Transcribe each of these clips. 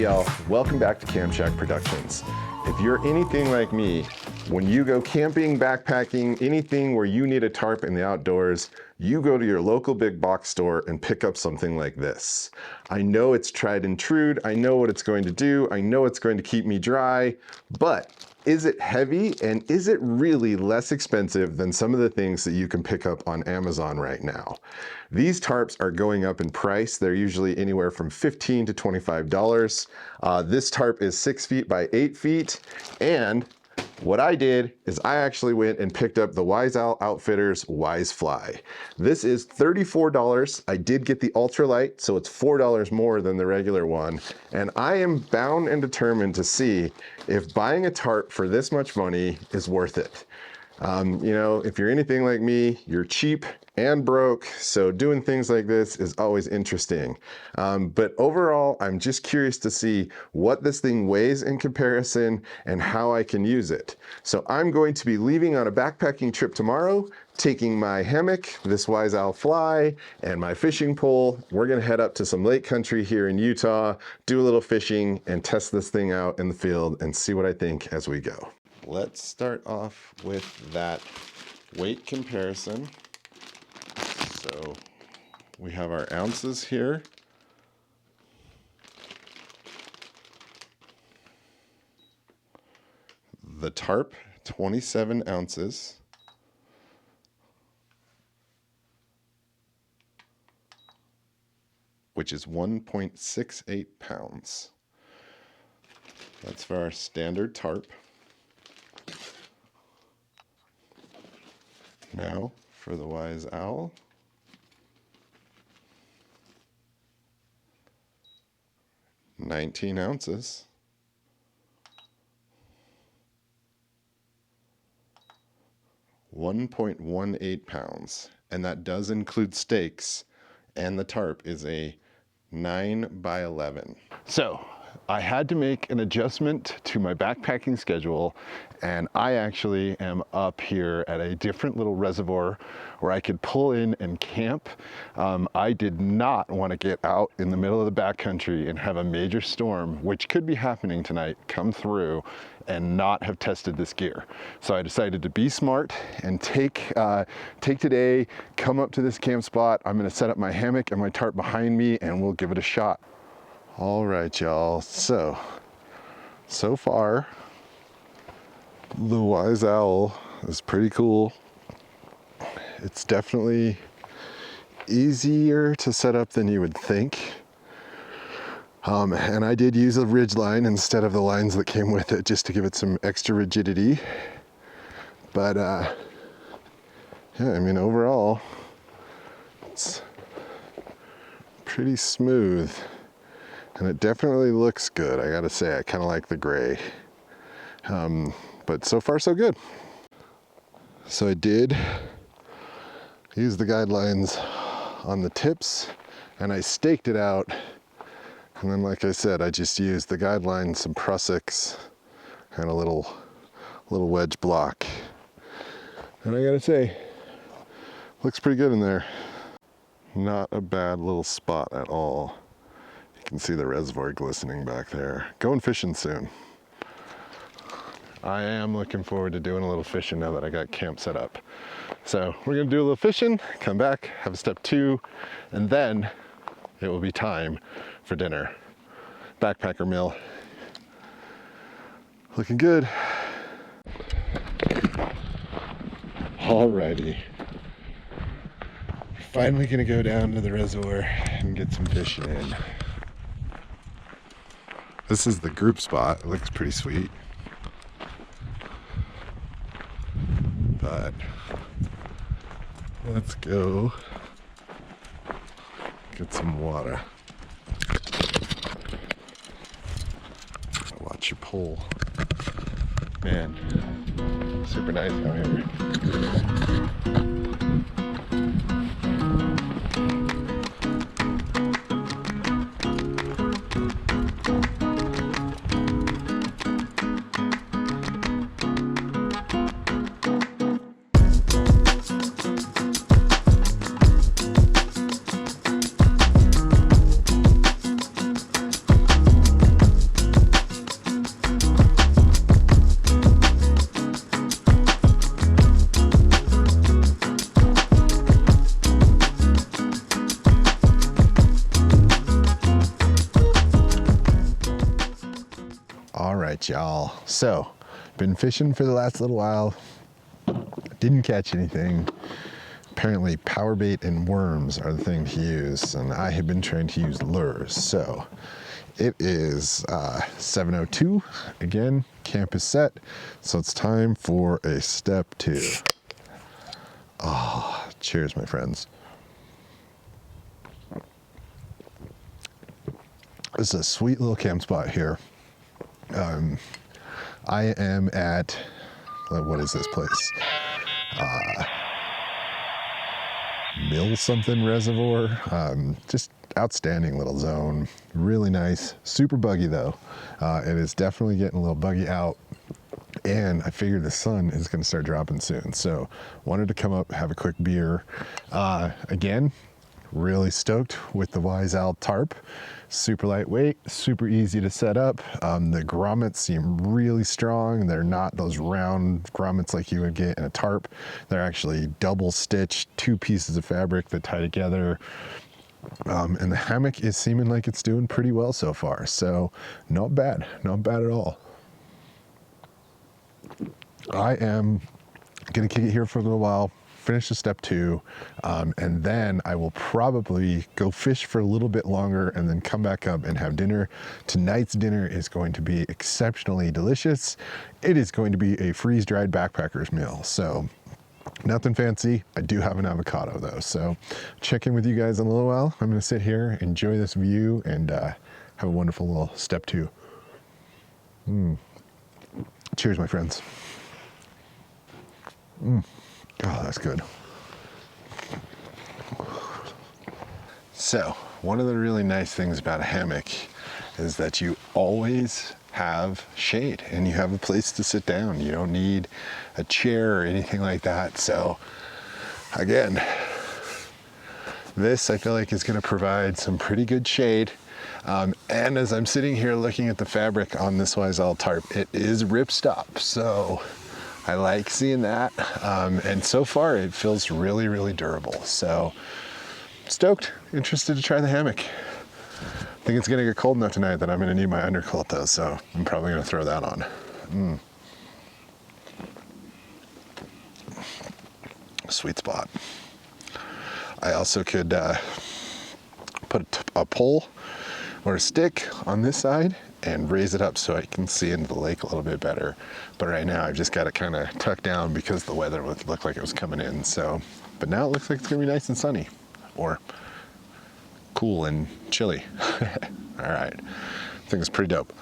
y'all, welcome back to Camp Shack Productions. If you're anything like me, when you go camping, backpacking, anything where you need a tarp in the outdoors, you go to your local big box store and pick up something like this. I know it's tried and true, I know what it's going to do, I know it's going to keep me dry, but is it heavy and is it really less expensive than some of the things that you can pick up on Amazon right now? These tarps are going up in price. They're usually anywhere from $15 to $25. This tarp is 6 feet by 8 feet, and what I did is I actually went and picked up the Wise Owl Outfitters Wise Fly. This is $34. I did get the ultralight, so it's $4 more than the regular one. And I am bound and determined to see if buying a tarp for this much money is worth it. You know, if you're anything like me, you're cheap and broke, so doing things like this is always interesting. But overall, I'm just curious to see what this thing weighs in comparison and how I can use it. So I'm going to be leaving on a backpacking trip tomorrow, taking my hammock, this Wise Owl Fly, and my fishing pole. We're gonna head up to some lake country here in Utah, do a little fishing, and test this thing out in the field and see what I think as we go. Let's start off with that weight comparison. So we have our ounces here. The tarp, 27 ounces. Which is 1.68 pounds. That's for our standard tarp. Now for the Wise Owl. $19 ounces. $1.18 pounds. And that does include stakes. And the tarp is a 9 by 11. So I had to make an adjustment to my backpacking schedule, and I actually am up here at a different little reservoir where I could pull in and camp. I did not want to get out in the middle of the backcountry and have a major storm, which could be happening tonight, come through and not have tested this gear. So I decided to be smart and take today, come up to this camp spot. I'm gonna set up my hammock and my tarp behind me and we'll give it a shot. All right, y'all, so far, the Wise Owl is pretty cool. It's definitely easier to set up than you would think. And I did use a ridge line instead of the lines that came with it just to give it some extra rigidity. But yeah, I mean, overall, it's pretty smooth. And it definitely looks good, I gotta say. I kind of like the gray. But so far, so good. So I did use the guidelines on the tips, and I staked it out. And then, like I said, I just used the guidelines, some prussics, and a little wedge block. And I gotta say, looks pretty good in there. Not a bad little spot at all. You can see the reservoir glistening back there. Going fishing soon. I am looking forward to doing a little fishing now that I got camp set up. So we're gonna do a little fishing, come back, have a step 2, and then it will be time for dinner. Backpacker meal. Looking good. Alrighty. Finally gonna go down to the reservoir and get some fishing in. This is the group spot. It looks pretty sweet. But let's go get some water. Watch your pole. Man, super nice out here. right, y'all. So, been fishing for the last little while. Didn't catch anything. Apparently power bait and worms are the thing to use, and I have been trying to use lures. So it is 7:02. Again, camp is set, so it's time for a step 2. Oh, cheers, my friends. This is a sweet little camp spot here. I am at, what is this place? Mill something reservoir. Just outstanding little zone. Really nice. Super buggy though. It is definitely getting a little buggy out. And I figured the sun is going to start dropping soon. So wanted to come up, have a quick beer. Again, really stoked with the Wise Owl Tarp. Super lightweight, super easy to set up. The grommets seem really strong. They're not those round grommets like you would get in a tarp. They're actually double stitched, 2 pieces of fabric that tie together. And the hammock is seeming like it's doing pretty well so far. So not bad at all. I am gonna kick it here for a little while, finish the step 2, and then I will probably go fish for a little bit longer and then come back up and have dinner. Tonight's dinner is going to be exceptionally delicious. It is going to be a freeze-dried backpacker's meal. So nothing fancy. I do have an avocado though. So check in with you guys in a little while. I'm gonna sit here, enjoy this view, and have a wonderful little step 2. Cheers, my friends. Oh, that's good. So, one of the really nice things about a hammock is that you always have shade and you have a place to sit down. You don't need a chair or anything like that. So, again, this I feel like is going to provide some pretty good shade. And as I'm sitting here looking at the fabric on this Wise Owl tarp, it is ripstop. So I like seeing that. And so far it feels really, really durable. So stoked, interested to try the hammock. I think it's gonna get cold enough tonight that I'm gonna need my underquilt though. So I'm probably gonna throw that on. Sweet spot. I also could put a pole or a stick on this side and raise it up so I can see into the lake a little bit better. But right now I've just got it kind of tucked down because the weather looked like it was coming in. So, but now it looks like it's gonna be nice and sunny, or cool and chilly. All right, I think it's pretty dope.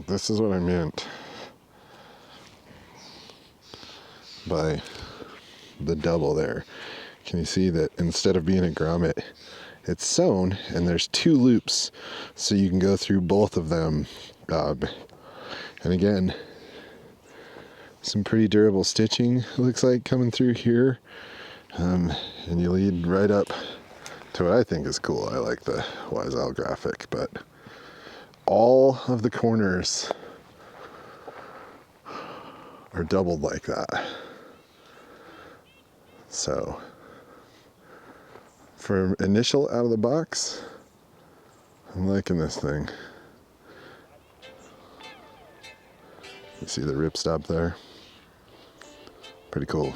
This is what I meant by the double there. Can you see that instead of being a grommet, it's sewn and there's 2 loops so you can go through both of them. And again, some pretty durable stitching looks like coming through here. And you lead right up to what I think is cool. I like the Wise Owl graphic, but all of the corners are doubled like that. So for initial out of the box, I'm liking this thing. You see the ripstop there? Pretty cool.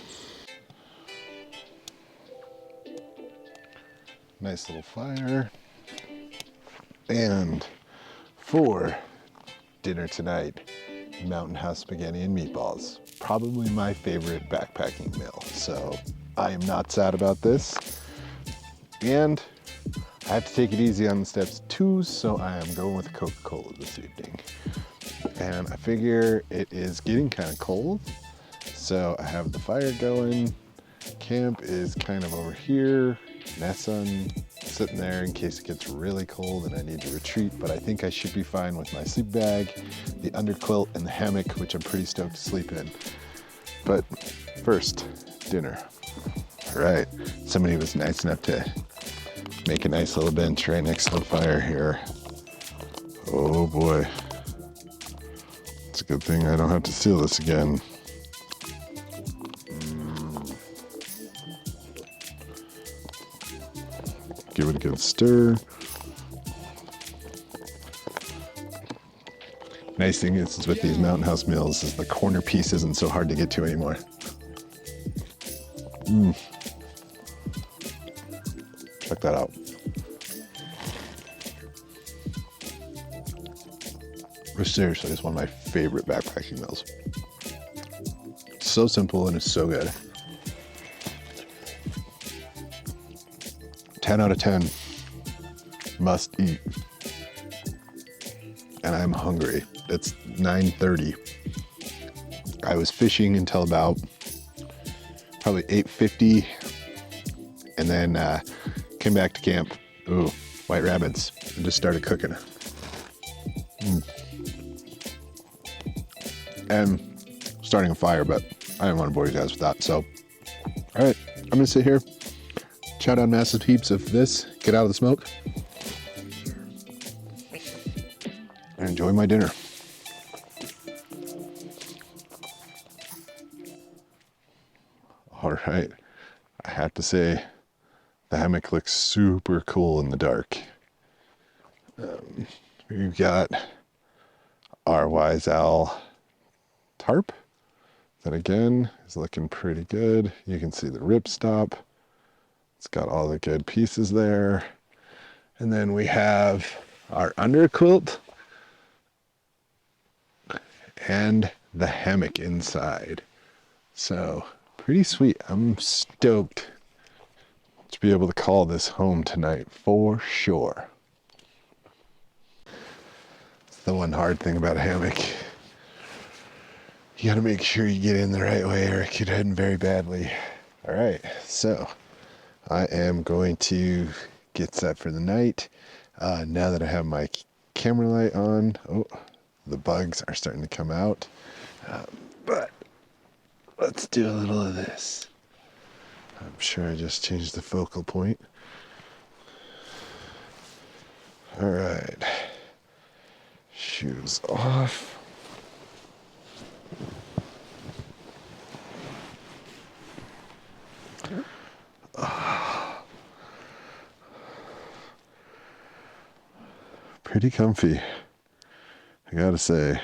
Nice little fire. And for dinner tonight, Mountain House spaghetti and meatballs. Probably my favorite backpacking meal. So I am not sad about this. And I have to take it easy on the steps too, so I am going with Coca-Cola this evening. And I figure it is getting kind of cold, so I have the fire going. Camp is kind of over here. Nessun sitting there in case it gets really cold and I need to retreat, but I think I should be fine with my sleep bag, the underquilt, and the hammock, which I'm pretty stoked to sleep in. But first, dinner. All right, somebody was nice enough to make a nice little bench right next to the fire here. Oh boy. It's a good thing I don't have to steal this again. good stir. Nice thing is with these Mountain House meals is the corner piece isn't so hard to get to anymore. Check that out. This seriously is one of my favorite backpacking meals. It's so simple and it's so good. 10 out of 10. Must eat. And I'm hungry. It's 9:30. I was fishing until about probably 8:50, and then came back to camp. Ooh, white rabbits, and just started cooking. And starting a fire, but I didn't want to bore you guys with that. So, all right, I'm gonna sit here, chow down massive heaps of this, get out of the smoke, and enjoy my dinner. All right, I have to say, the hammock looks super cool in the dark. We've got our Wise Owl tarp that again is looking pretty good. You can see the ripstop. It's got all the good pieces there. And then we have our under quilt and the hammock inside. So pretty sweet. I'm stoked to be able to call this home tonight for sure. It's the one hard thing about a hammock. You gotta make sure you get in the right way or it could end very badly. All right, so I am going to get set for the night. Now that I have my camera light on, oh, the bugs are starting to come out. But let's do a little of this. I'm sure I just changed the focal point. All right, shoes off. Pretty comfy. I gotta say,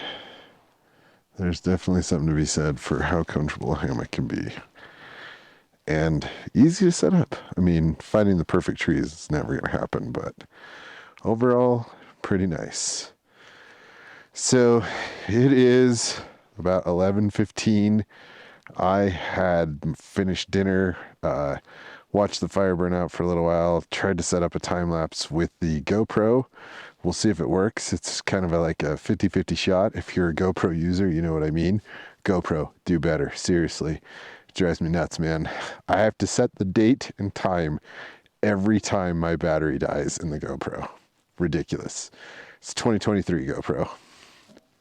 there's definitely something to be said for how comfortable a hammock can be. And easy to set up. I mean, finding the perfect trees is never gonna happen, but overall, pretty nice. So it is about 11:15. I had finished dinner, watched the fire burn out for a little while, tried to set up a time lapse with the GoPro. We'll see if it works. It's kind of like a 50-50 shot. If you're a GoPro user, you know what I mean. GoPro, do better. Seriously, it drives me nuts, man. I have to set the date and time every time my battery dies in the GoPro. Ridiculous. It's 2023 GoPro.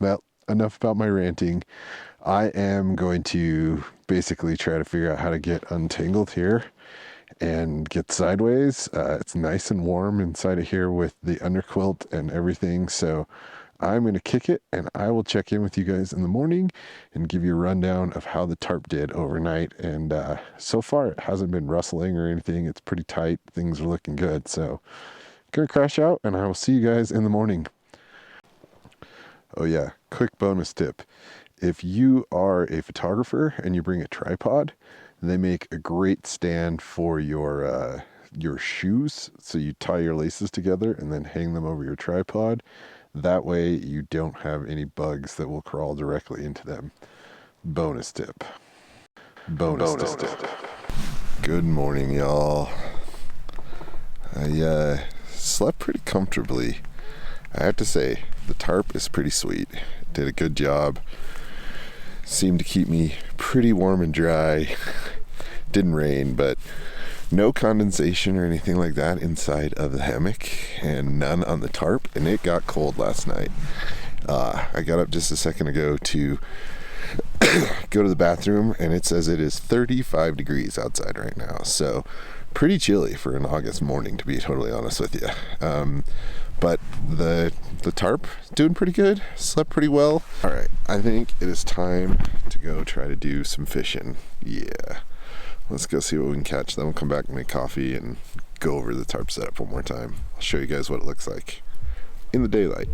Well, enough about my ranting. I am going to basically try to figure out how to get untangled here and get sideways. It's nice and warm inside of here with the underquilt and everything. So I'm going to kick it and I will check in with you guys in the morning and give you a rundown of how the tarp did overnight. And so far it hasn't been rustling or anything. It's pretty tight. Things are looking good. So I'm going to crash out and I will see you guys in the morning. Oh yeah, quick bonus tip. If you are a photographer and you bring a tripod, they make a great stand for your shoes. So you tie your laces together and then hang them over your tripod. That way you don't have any bugs that will crawl directly into them. Bonus tip. Bonus tip. Good morning, y'all. I slept pretty comfortably. I have to say, the tarp is pretty sweet. It did a good job. Seemed to keep me pretty warm and dry. Didn't rain, but no condensation or anything like that inside of the hammock, and none on the tarp, and it got cold last night. I got up just a second ago to go to the bathroom, and it says it is 35 degrees outside right now, so pretty chilly for an August morning, to be totally honest with you. But the tarp doing pretty good, slept pretty well. All right, I think it is time to go try to do some fishing. Yeah, let's go see what we can catch. Then we'll come back and make coffee and go over the tarp setup one more time. I'll show you guys what it looks like in the daylight.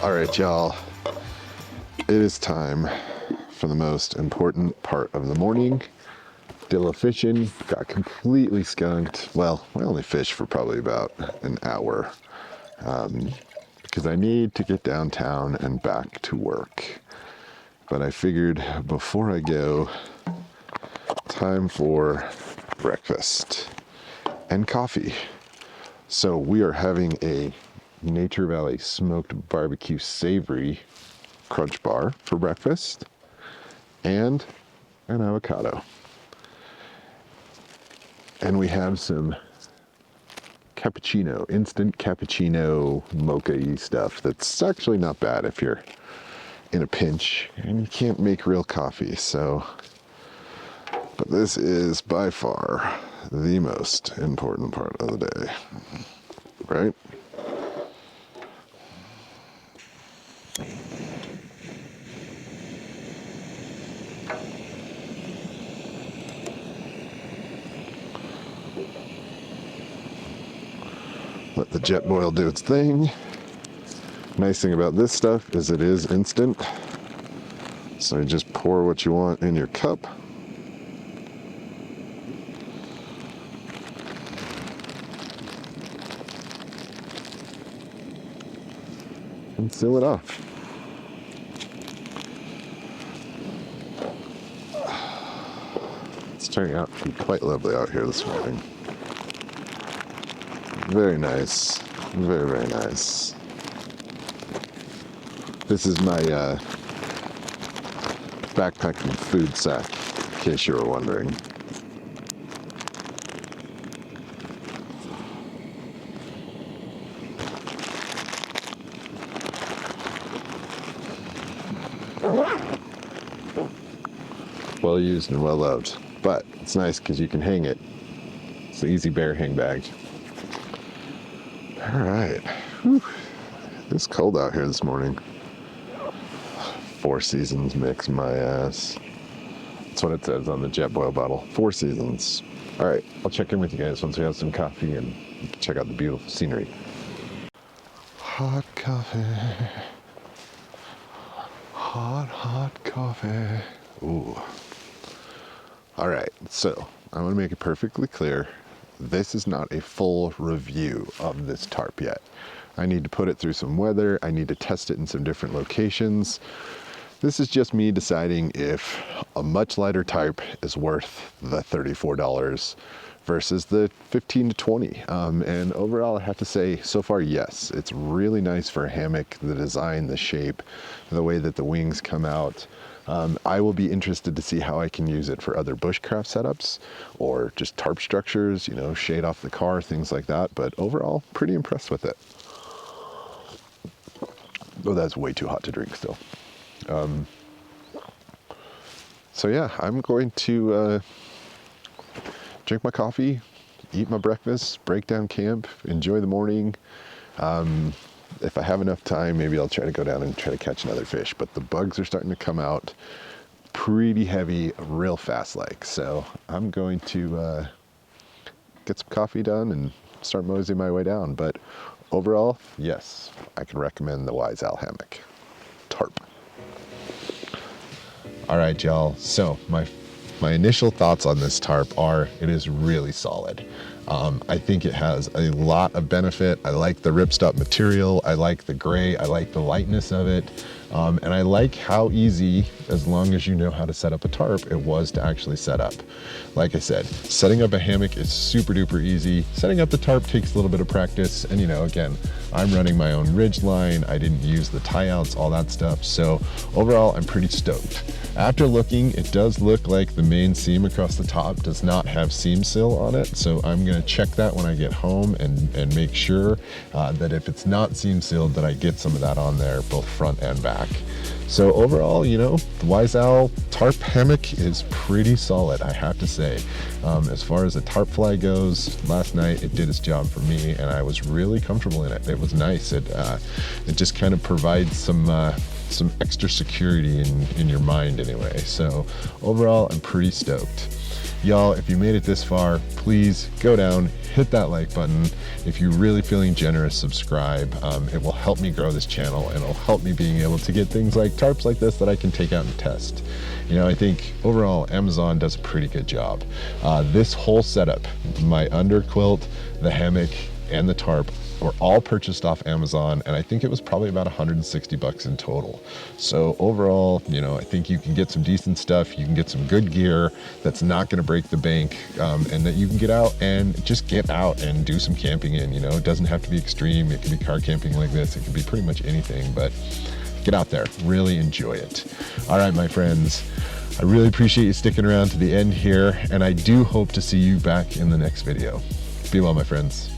All right, y'all, it is time for the most important part of the morning. Dillo fishing, got completely skunked. Well, I only fished for probably about an hour because I need to get downtown and back to work. But I figured before I go, time for breakfast and coffee. So we are having a Nature Valley smoked barbecue savory crunch bar for breakfast and an avocado. And we have some cappuccino, instant cappuccino mocha-y stuff that's actually not bad if you're in a pinch and you can't make real coffee. So, but this is by far the most important part of the day, right? Let the jet boil do its thing. Nice thing about this stuff is it is instant. So you just pour what you want in your cup. And seal it off. It's turning out to be quite lovely out here this morning. Very nice. Very, very nice. This is my backpacking food sack, in case you were wondering. Well used and well loved, but it's nice because you can hang it. It's an easy bear hang bag. All right, whew. It's cold out here this morning. Four Seasons mix my ass. That's what it says on the jet boil bottle. Four Seasons. All right, I'll check in with you guys once we have some coffee and check out the beautiful scenery. Hot coffee. Hot coffee. Ooh. All right, so I want to make it perfectly clear. This is not a full review of this tarp yet. I need to put it through some weather. I need to test it in some different locations. This is just me deciding if a much lighter tarp is worth the $34 versus the $15 to $20. And overall, I have to say, so far, yes. It's really nice for a hammock, the design, the shape, the way that the wings come out. I will be interested to see how I can use it for other bushcraft setups or just tarp structures, you know, shade off the car, things like that. But overall, pretty impressed with it. Oh, that's way too hot to drink still. So yeah, I'm going to drink my coffee, eat my breakfast, break down camp, enjoy the morning. If I have enough time, maybe I'll try to go down and try to catch another fish, but the bugs are starting to come out pretty heavy, real fast like. So I'm going to get some coffee done and start moseying my way down. But overall, yes, I can recommend the Wise Owl hammock. Tarp. All right, y'all. So my initial thoughts on this tarp are it is really solid. I think it has a lot of benefit. I like the ripstop material. I like the gray. I like the lightness of it. And I like how easy, as long as you know how to set up a tarp, it was to actually set up. Like I said, setting up a hammock is super duper easy. Setting up the tarp takes a little bit of practice. And again, I'm running my own ridge line. I didn't use the tie outs, all that stuff. So overall, I'm pretty stoked. After looking, it does look like the main seam across the top does not have seam seal on it. So I'm gonna check that when I get home and make sure that if it's not seam sealed, that I get some of that on there, both front and back. So overall, the Wise Owl tarp hammock is pretty solid, I have to say. As far as the tarp fly goes, last night it did its job for me, and I was really comfortable in it. It was nice. It just kind of provides some extra security in your mind anyway. So overall, I'm pretty stoked. Y'all, if you made it this far, please go down, hit that like button. If you're really feeling generous, subscribe. It will help me grow this channel, and it'll help me being able to get things like tarps like this that I can take out and test. I think overall Amazon does a pretty good job. This whole setup, my underquilt, the hammock, and the tarp, were all purchased off Amazon, and I think it was probably about 160 bucks in total. So overall, I think you can get some decent stuff. You can get some good gear that's not going to break the bank, and that you can get out and just get out and do some camping in. It doesn't have to be extreme. It can be car camping like this. It can be pretty much anything, but get out there, really enjoy it. All right, my friends, I really appreciate you sticking around to the end here, and I do hope to see you back in the next video. Be well, my friends.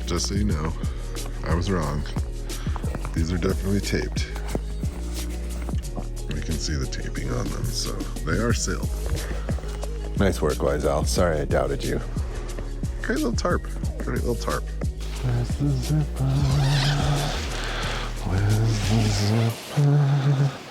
Just so you know, I was wrong. These are definitely taped. You can see the taping on them, so they are sealed. Nice work, Wise Owl. Sorry I doubted you. Great little tarp. Great little tarp. Where's the zipper? Where's the zipper?